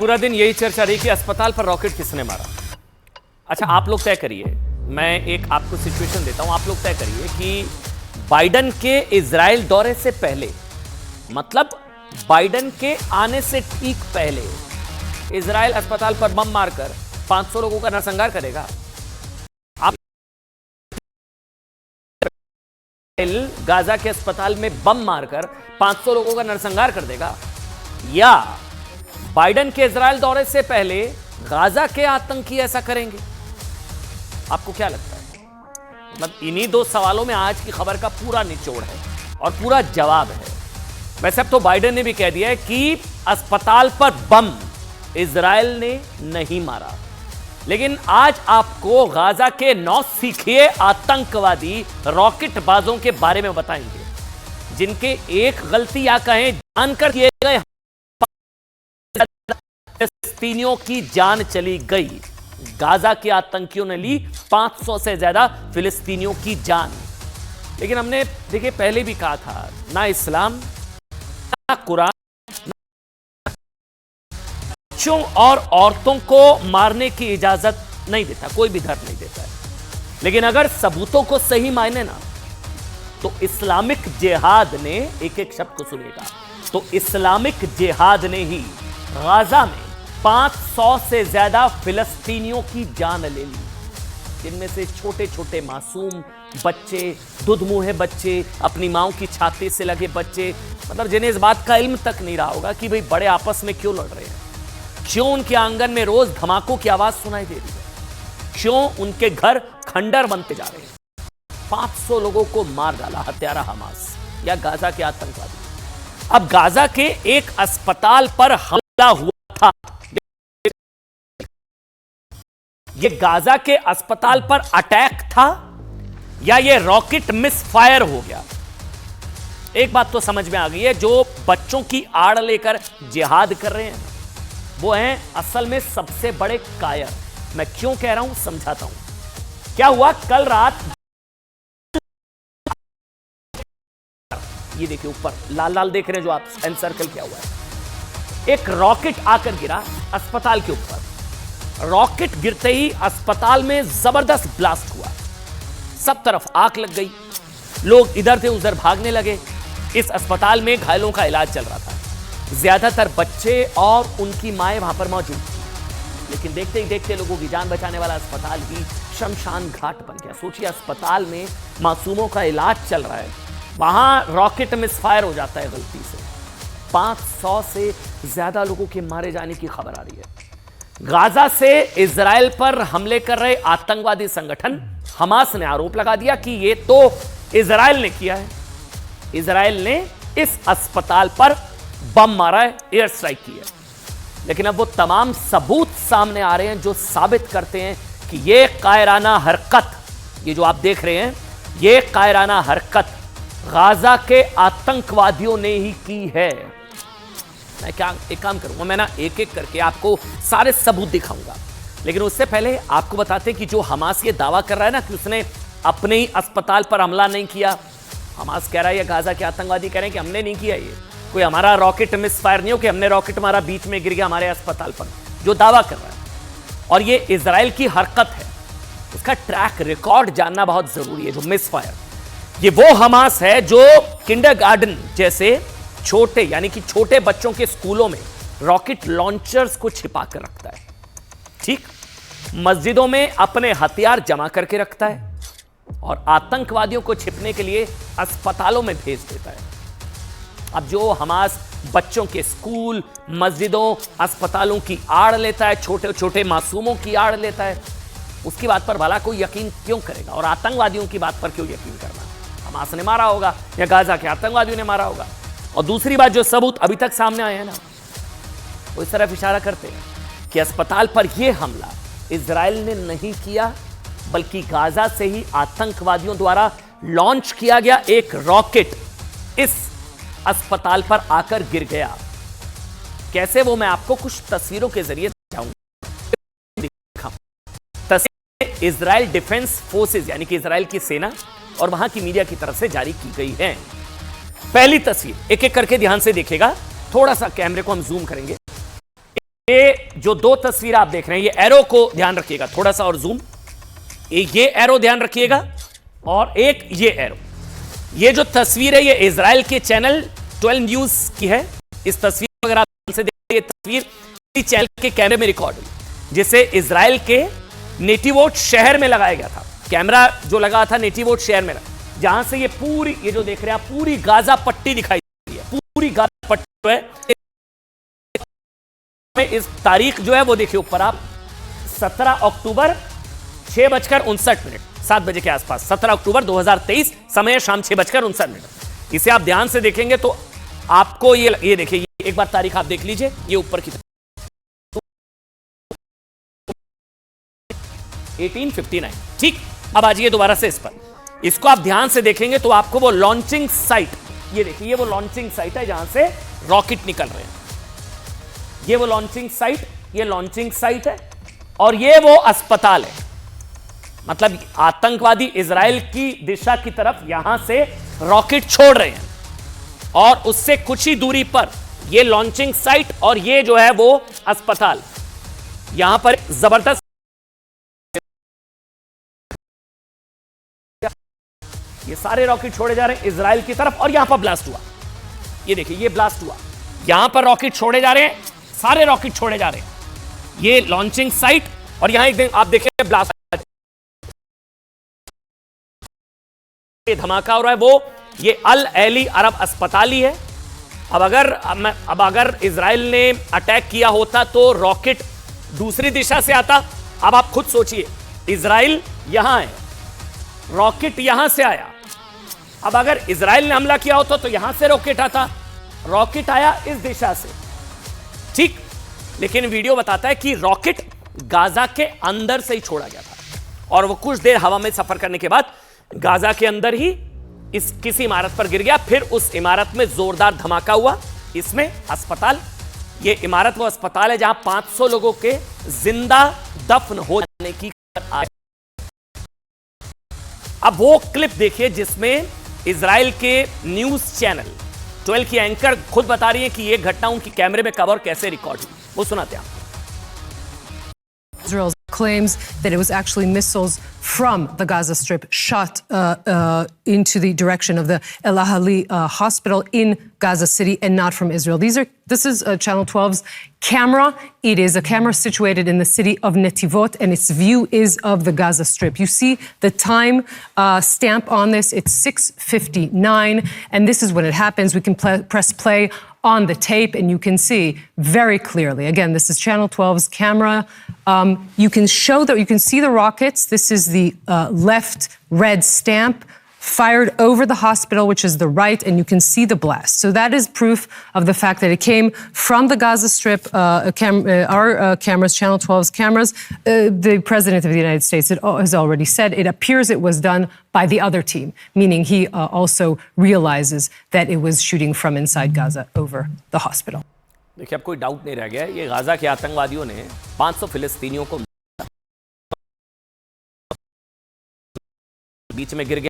पूरा दिन यही चर्चा रही कि अस्पताल पर रॉकेट किसने मारा। अच्छा, आप लोग तय करिए, मैं एक आपको सिचुएशन देता हूं, आप लोग तय करिए कि बाइडन के इजराइल दौरे से पहले, मतलब बाइडन के आने से ठीक पहले इजराइल अस्पताल पर बम मारकर 500 लोगों का नरसंहार करेगा। आप गाजा के अस्पताल में बम मारकर 500 लोगों का नरसंहार कर देगा, या बाइडन के इजराइल दौरे से पहले गाजा के आतंकी ऐसा करेंगे? आपको क्या लगता है? मतलब इन्हीं दो सवालों में आज की खबर का पूरा निचोड़ है और पूरा जवाब है। वैसे अब तो बाइडन ने भी कह दिया है कि अस्पताल पर बम इजराइल ने नहीं मारा, लेकिन आज आपको गाजा के 9 सीखिए आतंकवादी रॉकेटबाजों के बारे में बताएंगे, जिनके एक गलती या कहें जानकर किए गए फिलिस्तीनियों की जान चली गई। गाजा के आतंकियों ने ली 500 से ज्यादा फिलिस्तीनियों की जान। लेकिन हमने देखिए पहले भी कहा था, ना इस्लाम ना कुरान बच्चों और औरतों को मारने की इजाजत नहीं देता, कोई भी धर्म नहीं देता है। लेकिन अगर सबूतों को सही मायने ना, तो इस्लामिक जिहाद ने, एक एक शब्द को सुनिएगा, तो इस्लामिक जिहाद ने ही गाजा में 500 से ज्यादा फिलिस्तीनियों की जान ले ली, जिनमें से छोटे छोटे मासूम बच्चे, दुधमुहे बच्चे, अपनी माओं की छाती से लगे बच्चे, मतलब जिन्हें इस बात का इल्म तक नहीं रहा होगा कि भाई बड़े आपस में क्यों लड़ रहे हैं, क्यों उनके आंगन में रोज धमाकों की आवाज सुनाई दे रही है, क्यों उनके घर खंडर बनते जा रहे हैं। 500 लोगों को मार डाला हत्यारा हमास या गाजा के आतंकवादी। अब गाजा के एक अस्पताल पर हमला हुआ था, ये गाजा के अस्पताल पर अटैक था या ये रॉकेट मिस फायर हो गया? एक बात तो समझ में आ गई है, जो बच्चों की आड़ लेकर जिहाद कर रहे हैं वो हैं असल में सबसे बड़े कायर। मैं क्यों कह रहा हूं समझाता हूं। क्या हुआ कल रात, ये देखिए ऊपर लाल लाल देख रहे हैं जो आप, एनसर्कल किया हुआ है, एक रॉकेट आकर गिरा अस्पताल के ऊपर। रॉकेट गिरते ही अस्पताल में जबरदस्त ब्लास्ट हुआ, सब तरफ आग लग गई, लोग इधर से उधर भागने लगे। इस अस्पताल में घायलों का इलाज चल रहा था, ज्यादातर बच्चे और उनकी माएं वहां पर मौजूद थी। लेकिन देखते ही देखते लोगों की जान बचाने वाला अस्पताल ही शमशान घाट बन गया। सोचिए, अस्पताल में मासूमों का इलाज चल रहा है, वहां रॉकेट मिसफायर हो जाता है गलती से। 500 से ज्यादा लोगों के मारे जाने की खबर आ रही है। गाजा से इजराइल पर हमले कर रहे आतंकवादी संगठन हमास ने आरोप लगा दिया कि ये तो इजराइल ने किया है, इजराइल ने इस अस्पताल पर बम मारा है, एयर स्ट्राइक की है। लेकिन अब वो तमाम सबूत सामने आ रहे हैं जो साबित करते हैं कि ये कायराना हरकत, ये जो आप देख रहे हैं, ये कायराना हरकत गाजा के आतंकवादियों ने ही की है। मैं क्या एक काम करूंगा, मैं ना एक एक करके आपको सारे सबूत दिखाऊंगा, लेकिन उससे पहले आपको बताते हैं कि जो हमास ये दावा कर रहा है ना कि उसने अपने ही अस्पताल पर हमला नहीं किया, हमास कह रहा है, या गाजा के आतंकवादी कह रहे हैं कि हमने नहीं किया, ये कोई हमारा रॉकेट मिसफायर नहीं हो कि हमने रॉकेट मारा बीच में गिर गया हमारे अस्पताल पर, जो दावा कर रहा है। और ये इजराइल की हरकत है, उसका ट्रैक रिकॉर्ड जानना बहुत जरूरी है। जो मिसफायर, ये वो हमास है जो किंडरगार्टन जैसे छोटे, यानी कि छोटे बच्चों के स्कूलों में रॉकेट लॉन्चर्स को छिपा कर रखता है, ठीक, मस्जिदों में अपने हथियार जमा करके रखता है और आतंकवादियों को छिपने के लिए अस्पतालों में भेज देता है। अब जो हमास बच्चों के स्कूल, मस्जिदों, अस्पतालों की आड़ लेता है, छोटे छोटे मासूमों की आड़ लेता है, उसकी बात पर भला कोई यकीन क्यों करेगा? और आतंकवादियों की बात पर क्यों यकीन करना? हमास ने मारा होगा या गाजा के आतंकवादियों ने मारा होगा। और दूसरी बात, जो सबूत अभी तक सामने आए हैं ना, वो इस तरफ इशारा करते हैं कि अस्पताल पर यह हमला इजराइल ने नहीं किया, बल्कि गाजा से ही आतंकवादियों द्वारा लॉन्च किया गया एक रॉकेट इस अस्पताल पर आकर गिर गया। कैसे, वो मैं आपको कुछ तस्वीरों के जरिए दिखाऊंगा। तस्वीरें इजराइल डिफेंस फोर्सेस यानी कि इजराइल की सेना और वहां की मीडिया की तरफ से जारी की गई है। पहली तस्वीर एक एक करके ध्यान से देखिएगा, थोड़ा सा कैमरे को हम जूम करेंगे। ये जो दो तस्वीर आप देख रहे हैं, ये एरो को ध्यान रखिएगा, थोड़ा सा और जूम, ये एरो ध्यान रखिएगा, और एक ये एरो। ये जो तस्वीर है ये इजराइल के चैनल 12 न्यूज की है। इस तस्वीर को अगर आप ध्यान से देखें, ये तस्वीर इसी चैनल के कैमरे में रिकॉर्ड हुई, जिसे इजराइल के नेटिवोट शहर में लगाया गया था। कैमरा जो लगा था नेटिवोट शहर में, जहां से ये पूरी, ये जो देख रहे हैं आप, पूरी गाजा पट्टी दिखाई दे रही है। पूरी गाजा पट्टी जो है, इस तारीख जो है वो देखिए ऊपर आप, 17 अक्टूबर 6:59, 7 बजे के आसपास, 17 अक्टूबर 2023, समय शाम 6:59। इसे आप ध्यान से देखेंगे तो आपको ये देखिए, एक बार तारीख आप देख लीजिए, ये ऊपर की 1859। ठीक, अब आ जाइए दोबारा से इस पर। इसको आप ध्यान से देखेंगे तो आपको वो लॉन्चिंग साइट, ये देखिए, ये वो लॉन्चिंग साइट है जहां से रॉकेट निकल रहे हैं। ये वो लॉन्चिंग साइट, ये लॉन्चिंग साइट है, और ये वो अस्पताल है। मतलब आतंकवादी इजराइल की दिशा की तरफ यहां से रॉकेट छोड़ रहे हैं, और उससे कुछ ही दूरी पर ये लॉन्चिंग साइट और ये जो है वो अस्पताल, यहां पर जबरदस्त ये सारे रॉकेट छोड़े जा रहे हैं इजराइल की तरफ, और यहां पर ब्लास्ट हुआ। ये देखिए, ये ब्लास्ट हुआ, यहां पर रॉकेट छोड़े जा रहे हैं, सारे रॉकेट छोड़े जा रहे हैं। ये लॉन्चिंग साइट, और यहां एक दिन आप देखें ब्लास्ट, ये धमाका हो रहा है, वो ये अल एली अरब अस्पताल ही है। अब अगर इजराइल ने अटैक किया होता तो रॉकेट दूसरी दिशा से आता। अब आप खुद सोचिए, इजराइल यहां है, रॉकेट यहां से आया। अब अगर इजराइल ने हमला किया होता तो यहां से रॉकेट आता, रॉकेट आया इस दिशा से। ठीक, लेकिन वीडियो बताता है कि रॉकेट गाजा के अंदर से ही छोड़ा गया था, और वो कुछ देर हवा में सफर करने के बाद गाजा के अंदर ही इस किसी इमारत पर गिर गया। फिर उस इमारत में जोरदार धमाका हुआ। इसमें अस्पताल, ये इमारत वो अस्पताल है जहां 500 लोगों के जिंदा दफन हो जाने की खबर आई। अब वो क्लिप देखिए जिसमें इजराइल के न्यूज चैनल 12 की एंकर खुद बता रही है कि यह घटना उनकी कैमरे में कब और कैसे रिकॉर्ड हुई। वो सुनाते हैं। Israel claims that it was actually missiles from the Gaza Strip shot into the direction of the El Ahli hospital in Gaza City and not from Israel. This is Channel 12's camera. It is a camera situated in the city of Netivot, and its view is of the Gaza Strip. You see the time stamp on this. It's 6:59, and this is when it happens. We can press play on the tape, and you can see very clearly. Again, this is Channel 12's camera. You can see the rockets. This is the left red stamp fired over the hospital, which is the right, and you can see the blast. So that is proof of the fact that it came from the Gaza Strip. Our cameras, Channel 12's cameras, the President of the United States has already said it appears it was done by the other team, meaning he also realizes that it was shooting from inside Gaza over the hospital. देखिए, अब कोई doubt नहीं रह गया, ये Gaza के आतंकवादियों ने 500 फिलिस्तीनियों को बीच में गिर गया।